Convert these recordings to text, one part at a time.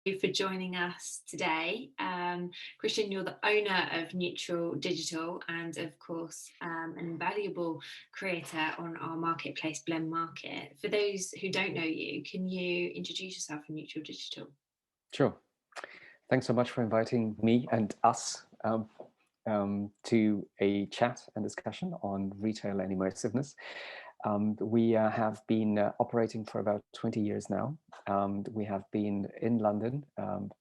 For joining us today. Christian, you're the owner of Neutral Digital and, of course, an invaluable creator on our marketplace, Blend Market. For those who don't know you, can you introduce yourself in Neutral Digital? Sure. Thanks so much for inviting me and us to a chat and discussion on retail and immersiveness. We have been operating for about 20 years now. We have been in London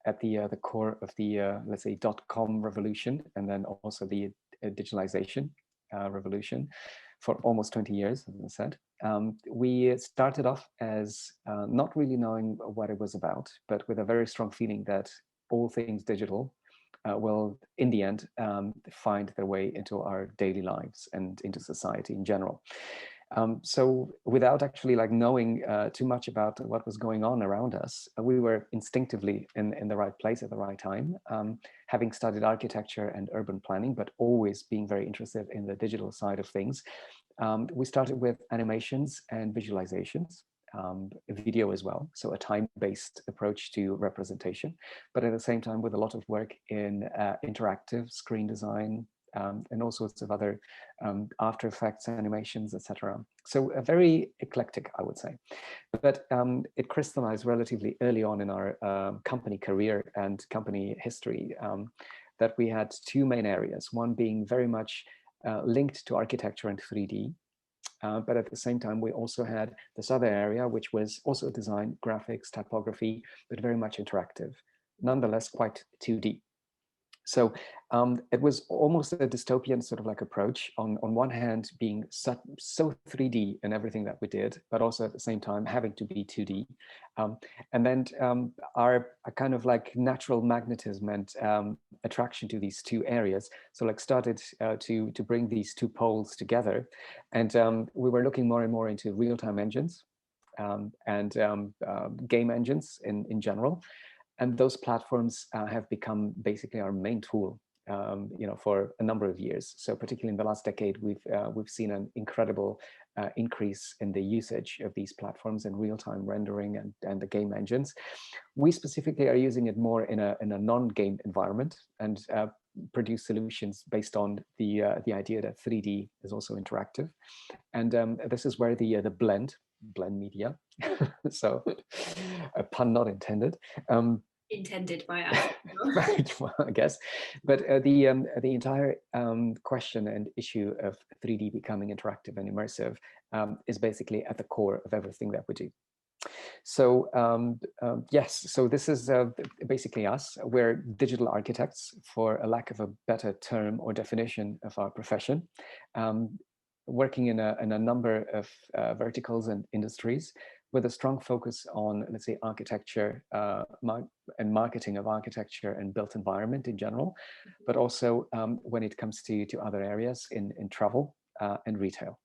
at the core of the, let's say, .com revolution, and then also the digitalization revolution for almost 20 years, as I said. We started off as not really knowing what it was about, but with a very strong feeling that all things digital will, in the end, find their way into our daily lives and into society in general. So without actually knowing too much about what was going on around us, we were instinctively in the right place at the right time, having studied architecture and urban planning, but always being very interested in the digital side of things. We started with animations and visualizations, video as well, so a time-based approach to representation, but at the same time with a lot of work in interactive screen design, and all sorts of other After Effects animations, etc. So very eclectic, I would say. But it crystallized relatively early on in our company career and company history that we had two main areas, one being very much linked to architecture and 3D. But at the same time, we also had this other area, which was also design, graphics, typography, but very much interactive, nonetheless quite 2D. So it was almost a dystopian sort of approach, on one hand being so 3D in everything that we did, but also at the same time having to be 2D. And then our kind of natural magnetism and attraction to these two areas, so started to bring these two poles together. And we were looking more and more into real-time engines and game engines in general. And those platforms have become basically our main tool, for a number of years. So particularly in the last decade, we've seen an incredible increase in the usage of these platforms and real-time rendering and the game engines. We specifically are using it more in a non-game environment and produce solutions based on the idea that 3D is also interactive. And this is where the blend media, so a pun not intended, intended by us. Right, well, I guess. But the entire question and issue of 3D becoming interactive and immersive is basically at the core of everything that we do. So yes, so this is basically us. We're digital architects, for a lack of a better term or definition of our profession, working in a number of verticals and industries, with a strong focus on, let's say, architecture and marketing of architecture and built environment in general, but also when it comes to other areas in travel and retail.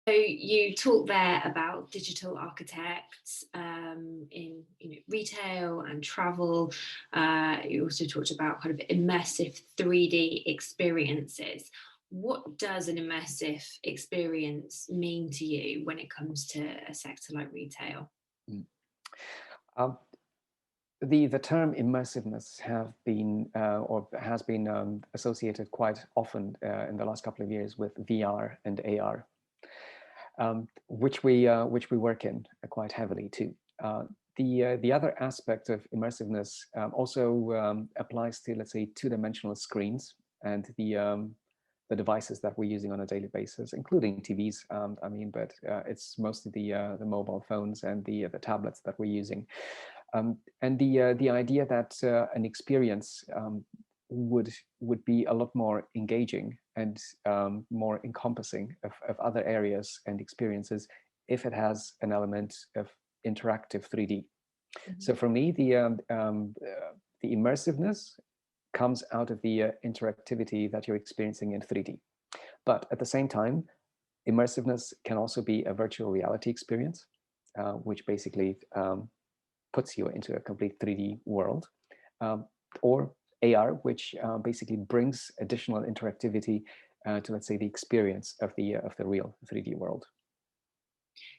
So you talked there about digital architects in retail and travel. You also talked about kind of immersive 3D experiences. What does an immersive experience mean to you when it comes to a sector like retail? The term immersiveness has been associated quite often in the last couple of years with VR and AR. Which we work in quite heavily too. The other aspect of immersiveness also applies to, let's say, two-dimensional screens and the devices that we're using on a daily basis, including TVs. But it's mostly the mobile phones and the tablets that we're using. And the idea that an experience would be a lot more engaging and more encompassing of other areas and experiences if it has an element of interactive 3D. Mm-hmm. So for me, the immersiveness comes out of the interactivity that you're experiencing in 3D. But at the same time, immersiveness can also be a virtual reality experience, which basically puts you into a complete 3D world, or AR, which basically brings additional interactivity to, let's say, the experience of the real 3D world.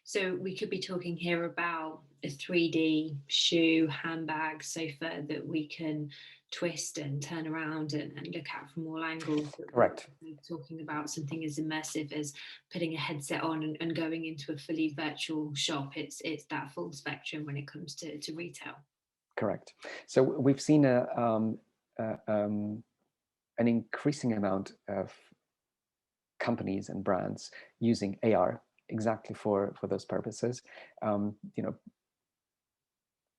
So we could be talking here about a 3D shoe, handbag, sofa that we can twist and turn around and look at from all angles. But Correct. we're talking about something as immersive as putting a headset on and going into a fully virtual shop. It's that full spectrum when it comes to retail. Correct. So we've seen an increasing amount of companies and brands using AR exactly for those purposes. You know,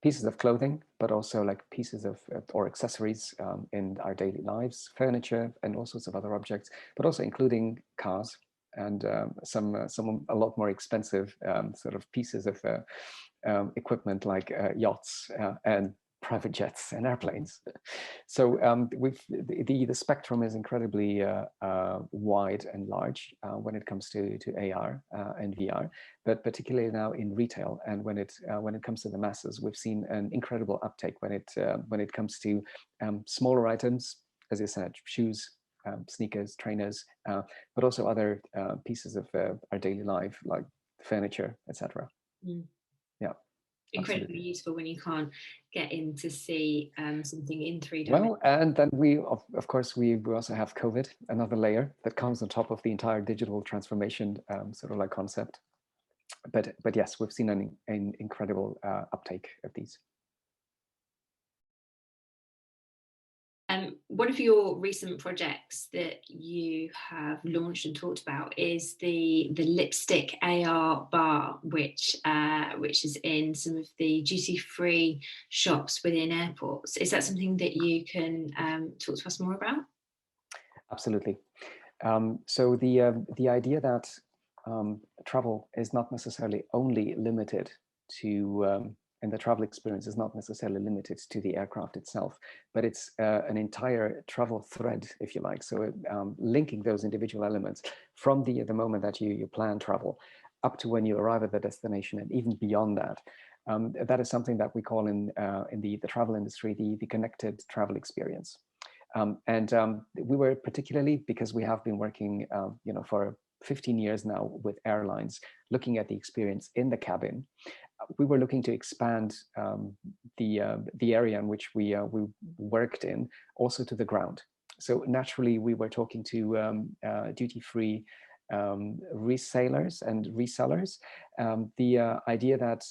pieces of clothing, but also like pieces of or accessories in our daily lives, furniture, and all sorts of other objects, but also including cars and some a lot more expensive sort of pieces of equipment like yachts and private jets and airplanes. So the spectrum is incredibly wide and large when it comes to AR and VR, but particularly now in retail, and when it comes to the masses, we've seen an incredible uptake when it comes to smaller items, as I said, shoes, sneakers, trainers, but also other pieces of our daily life like furniture, etc. Mm. Yeah. Incredibly Absolutely. useful when you can't get in to see something in 3D. Well, and then we, of course, we also have COVID, another layer that comes on top of the entire digital transformation sort of like concept. But yes, we've seen an incredible uptake of these. One of your recent projects that you have launched and talked about is the lipstick AR bar, which is in some of the duty-free shops within airports. Is that something that you can talk to us more about? Absolutely. So the idea that travel is not necessarily only limited to and the travel experience is not necessarily limited to the aircraft itself, but it's an entire travel thread, if you like. So linking those individual elements from the moment that you plan travel up to when you arrive at the destination and even beyond that. That is something that we call in the travel industry the connected travel experience. We were particularly, because we have been working for 15 years now with airlines, looking at the experience in the cabin. We were looking to expand the area in which we worked in also to the ground. So naturally, we were talking to duty-free resellers and resellers. The idea that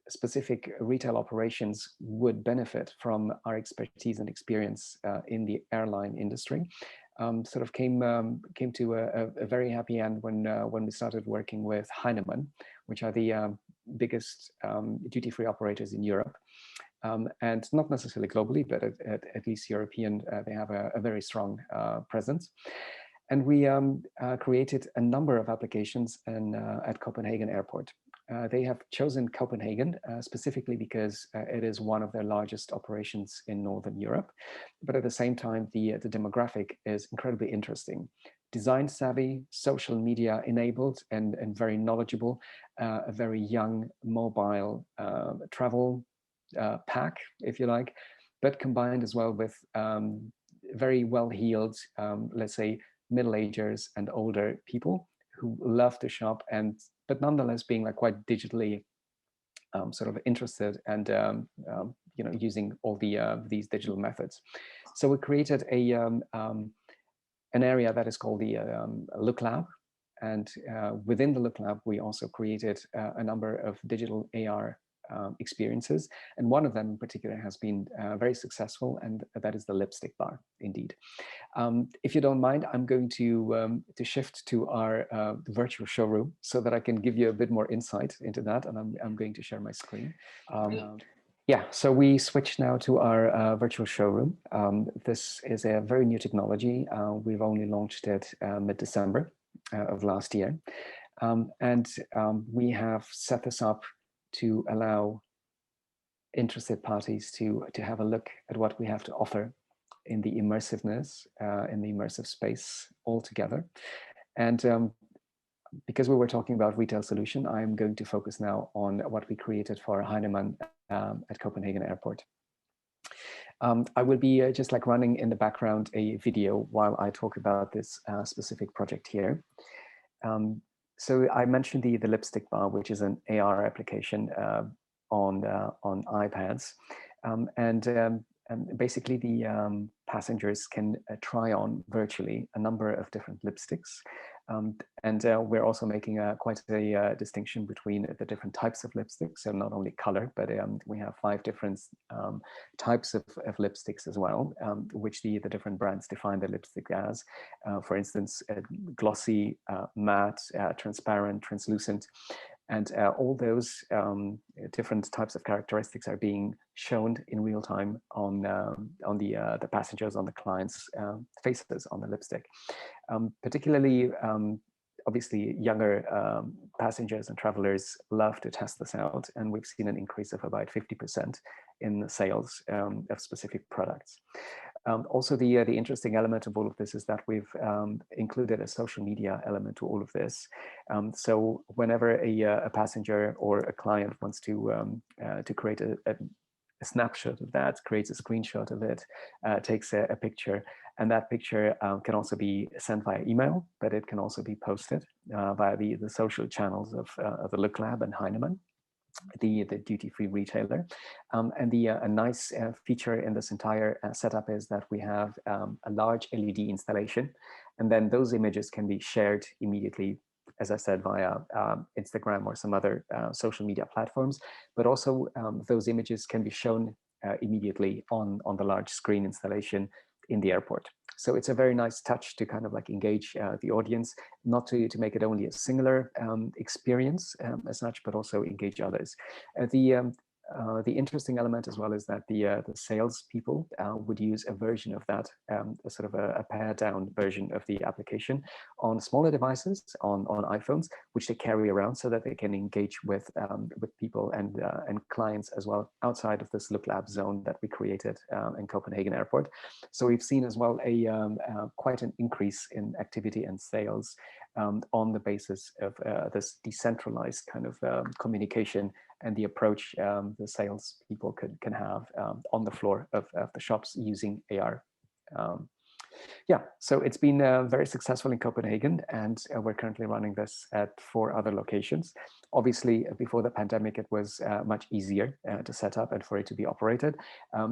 specific retail operations would benefit from our expertise and experience in the airline industry sort of came to a very happy end when we started working with Heinemann, which are the biggest duty-free operators in Europe, and not necessarily globally, but at least European. They have a very strong presence. And we created a number of applications at Copenhagen Airport. They have chosen Copenhagen specifically because it is one of their largest operations in Northern Europe. But at the same time, the demographic is incredibly interesting. Design savvy, social media enabled, and very knowledgeable, a very young, mobile travel pack, if you like, but combined as well with very well-heeled, let's say, middle-agers and older people who love to shop, but nonetheless being like quite digitally sort of interested and using all these digital methods. So we created an area that is called the Look Lab, and within the Look Lab we also created a number of digital AR experiences, and one of them in particular has been very successful, and that is the lipstick bar, indeed. If you don't mind, I'm going to shift to our virtual showroom so that I can give you a bit more insight into that, and I'm going to share my screen. Yeah, so we switch now to our virtual showroom. This is a very new technology. We've only launched it mid-December of last year. We have set this up to allow interested parties to have a look at what we have to offer in the immersiveness, in the immersive space altogether. And because we were talking about retail solution, I'm going to focus now on what we created for Heinemann at Copenhagen Airport. I will be just like running in the background a video while I talk about this specific project here. So I mentioned the lipstick bar, which is an AR application on iPads, and basically the passengers can try on virtually a number of different lipsticks. And we're also making quite a distinction between the different types of lipsticks, so not only color, but we have 5 different types of lipsticks as well, which the different brands define the lipstick as. For instance, glossy, matte, transparent, translucent. And all those different types of characteristics are being shown in real time on the passengers, on the clients' faces on the lipstick. Particularly, obviously, younger passengers and travelers love to test this out, and we've seen an increase of about 50% in the sales of specific products. Also, the interesting element of all of this is that we've included a social media element to all of this. So whenever a passenger or a client wants to create a snapshot of that, creates a screenshot of it, takes a picture, and that picture can also be sent via email, but it can also be posted via the social channels of the Look Lab and Heinemann, the duty-free retailer. And a nice feature in this entire setup is that we have a large LED installation, and then those images can be shared immediately, as I said, via Instagram or some other social media platforms, but also those images can be shown immediately on the large screen installation in the airport. So it's a very nice touch to kind of like engage the audience, not to make it only a singular experience as such, but also engage others. The interesting element as well is that the sales people would use a version of that, a sort of a pared down version of the application on smaller devices, on iPhones, which they carry around so that they can engage with people and clients as well outside of this Look Lab zone that we created in Copenhagen Airport. So we've seen as well quite an increase in activity and sales on the basis of this decentralized kind of communication and the approach the sales people can have on the floor of the shops using AR. Yeah, so it's been very successful in Copenhagen, and we're currently running this at 4 other locations. Obviously, before the pandemic, it was much easier to set up and for it to be operated.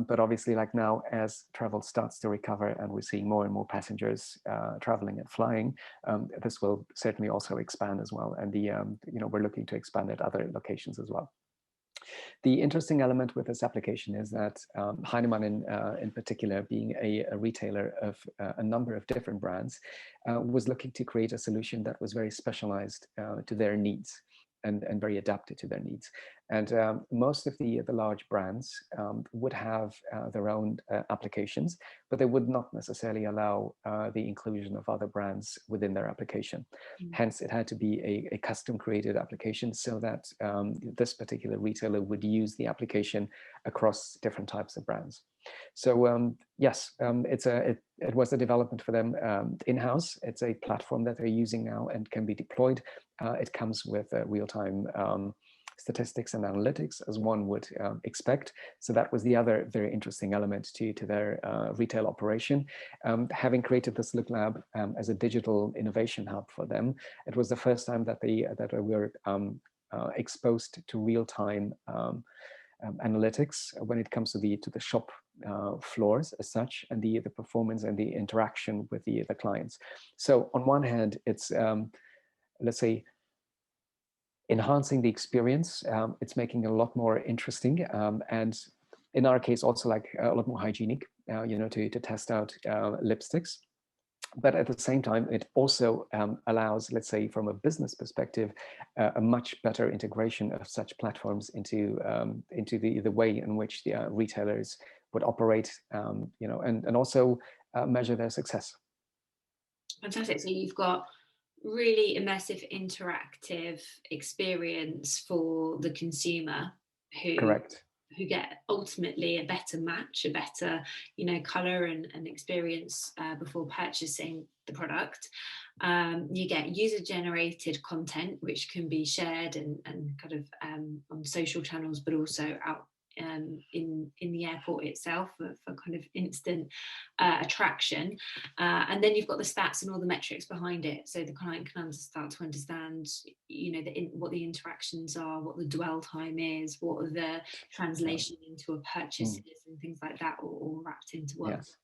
But obviously, like now, as travel starts to recover and we're seeing more and more passengers traveling and flying, this will certainly also expand as well. And we're looking to expand at other locations as well. The interesting element with this application is that Heinemann in particular, being a retailer of a number of different brands, was looking to create a solution that was very specialized to their needs and very adapted to their needs. And most of the large brands would have their own applications, but they would not necessarily allow the inclusion of other brands within their application. Hence, it had to be a custom created application so that this particular retailer would use the application across different types of brands. So yes, it was a development for them in-house. It's a platform that they're using now and can be deployed. It comes with real-time statistics and analytics, as one would expect. So that was the other very interesting element to their retail operation. Having created this Look Lab as a digital innovation hub for them, it was the first time that they were exposed to real-time analytics when it comes to the shop floors as such, and the performance and the interaction with the clients. So on one hand, it's let's say enhancing the experience. It's making it a lot more interesting, and in our case also like a lot more hygienic, to test out lipsticks. But at the same time, it also allows, let's say, from a business perspective, a much better integration of such platforms into the way in which the retailers would operate, and also measure their success. Fantastic. So you've got really immersive, interactive experience for the consumer Correct. who get ultimately a better match, a better, color and experience before purchasing the product. You get user-generated content, which can be shared and kind of on social channels, but also out in the airport itself for kind of instant attraction, and then you've got the stats and all the metrics behind it, so the client can start to understand, you know, what the interactions are, what the dwell time is, what are the translation into a purchase is, and things like that, all wrapped into one. Yes,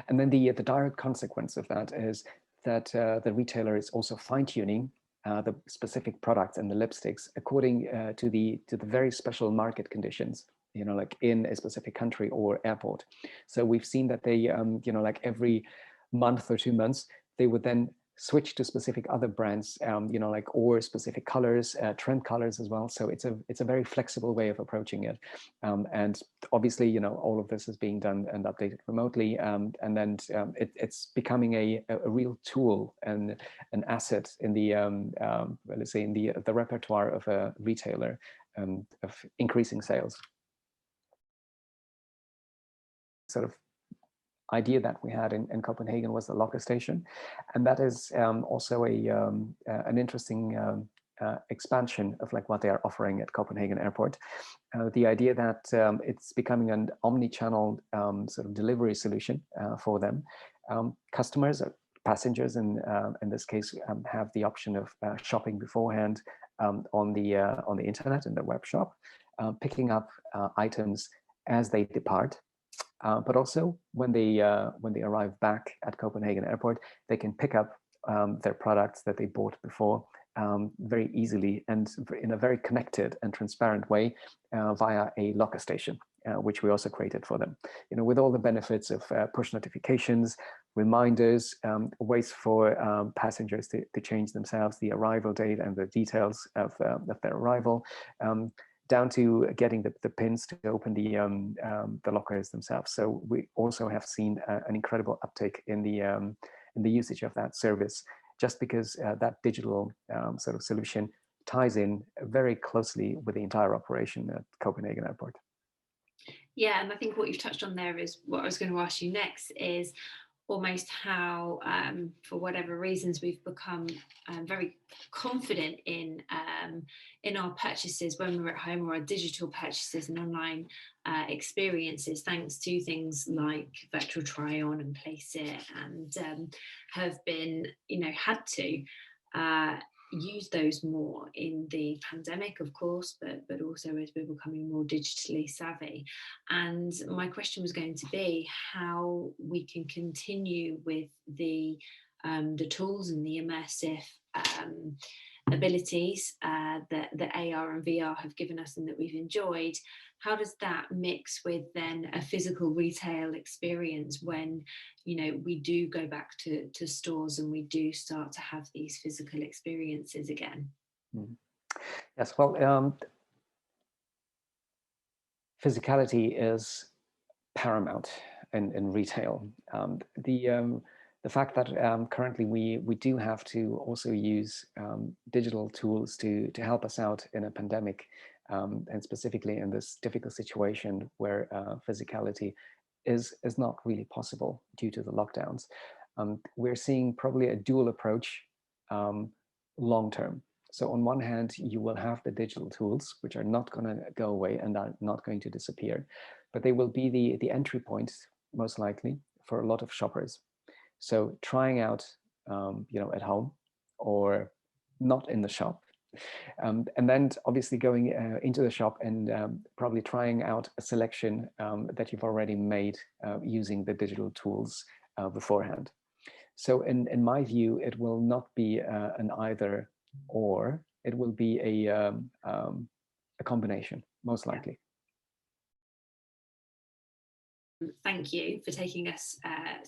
and then the direct consequence of that is that the retailer is also fine-tuning the specific products and the lipsticks according to the very special market conditions, you know, like in a specific country or airport. So we've seen that they, you know, like every month or 2 months, they would then switch to specific other brands, you know, like, or specific colors, trend colors as well. So it's a very flexible way of approaching it. And obviously, you know, all of this is being done and updated remotely. And then it's becoming a real tool and an asset in the, let's say, in the repertoire of a retailer, of increasing sales. Sort of idea that we had in Copenhagen was the locker station, and that is also an interesting expansion of like what they are offering at Copenhagen Airport. The idea that it's becoming an omni-channel sort of delivery solution for them. Customers, passengers in this case, have the option of shopping beforehand on the internet in the web shop, picking up items as they depart. But also when they arrive back at Copenhagen Airport, they can pick up their products that they bought before very easily and in a very connected and transparent way via a locker station, which we also created for them. You know, with all the benefits of push notifications, reminders, ways for passengers to change themselves, the arrival date and the details of their arrival. Down to getting the pins to open the lockers themselves. So we also have seen an incredible uptake in the usage of that service, just because that digital sort of solution ties in very closely with the entire operation at Copenhagen Airport. Yeah, and I think what you've touched on there is what I was going to ask you next, is almost how, for whatever reasons, we've become very confident in our purchases when we're at home, or our digital purchases and online experiences, thanks to things like virtual try on and place it, and have been, you know, had to use those more in the pandemic, of course, but also as we're becoming more digitally savvy. And my question was going to be how we can continue with the tools and the immersive abilities that AR and VR have given us and that we've enjoyed. How does that mix with then a physical retail experience when, you know, we do go back to stores and we do start to have these physical experiences again? Yes, well, physicality is paramount in retail. The fact that currently we do have to also use digital tools to help us out in a pandemic, and specifically in this difficult situation where physicality is not really possible due to the lockdowns. We're seeing probably a dual approach long term. So on one hand, you will have the digital tools, which are not going to go away and are not going to disappear, but they will be the entry point, most likely, for a lot of shoppers. So trying out, you know, at home or not in the shop. And then obviously going into the shop and probably trying out a selection that you've already made using the digital tools beforehand. So in my view, it will not be an either or, it will be a combination, most likely. Thank you for taking us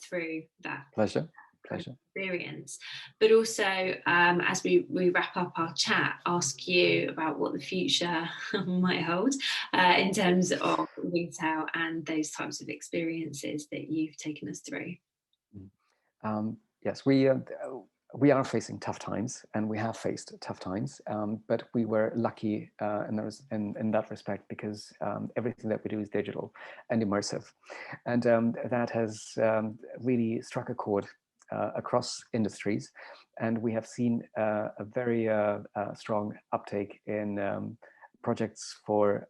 through that. Pleasure. Experience, but also as we wrap up our chat, ask you about what the future might hold in terms of retail and those types of experiences that you've taken us through. Yes, we are facing tough times, and we have faced tough times, but we were lucky in that respect, because everything that we do is digital and immersive, and that has really struck a chord across industries, and we have seen a very strong uptake in projects for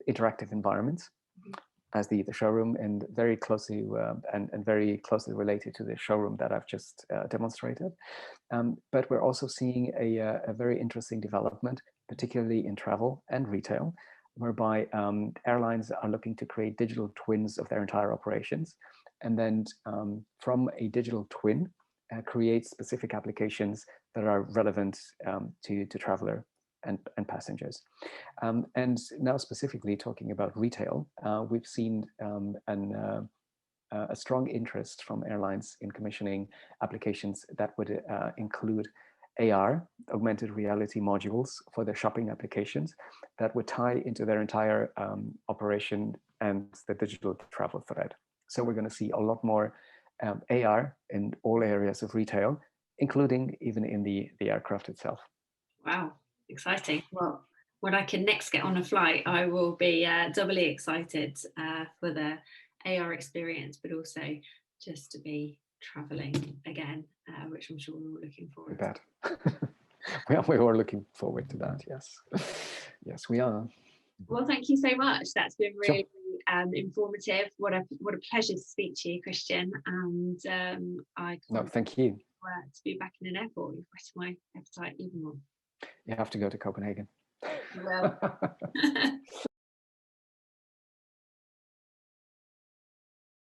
interactive environments, as the showroom, and very closely and very closely related to the showroom that I've just demonstrated. But we're also seeing a very interesting development, particularly in travel and retail, whereby airlines are looking to create digital twins of their entire operations, and then from a digital twin, create specific applications that are relevant to traveler and passengers. And now specifically talking about retail, we've seen a strong interest from airlines in commissioning applications that would include AR, augmented reality modules for their shopping applications that would tie into their entire operation and the digital travel thread. So we're going to see a lot more AR in all areas of retail, including even in the aircraft itself. Wow, exciting. Well, when I can next get on a flight, I will be doubly excited for the AR experience, but also just to be traveling again, which I'm sure we're all looking forward to. We are looking forward to that, yes. Yes, we are. Well, thank you so much. That's been really informative. What a pleasure to speak to you, Christian. And I can't thank you. To be back in an airport. You've whetted my appetite even more. You have to go to Copenhagen. Well.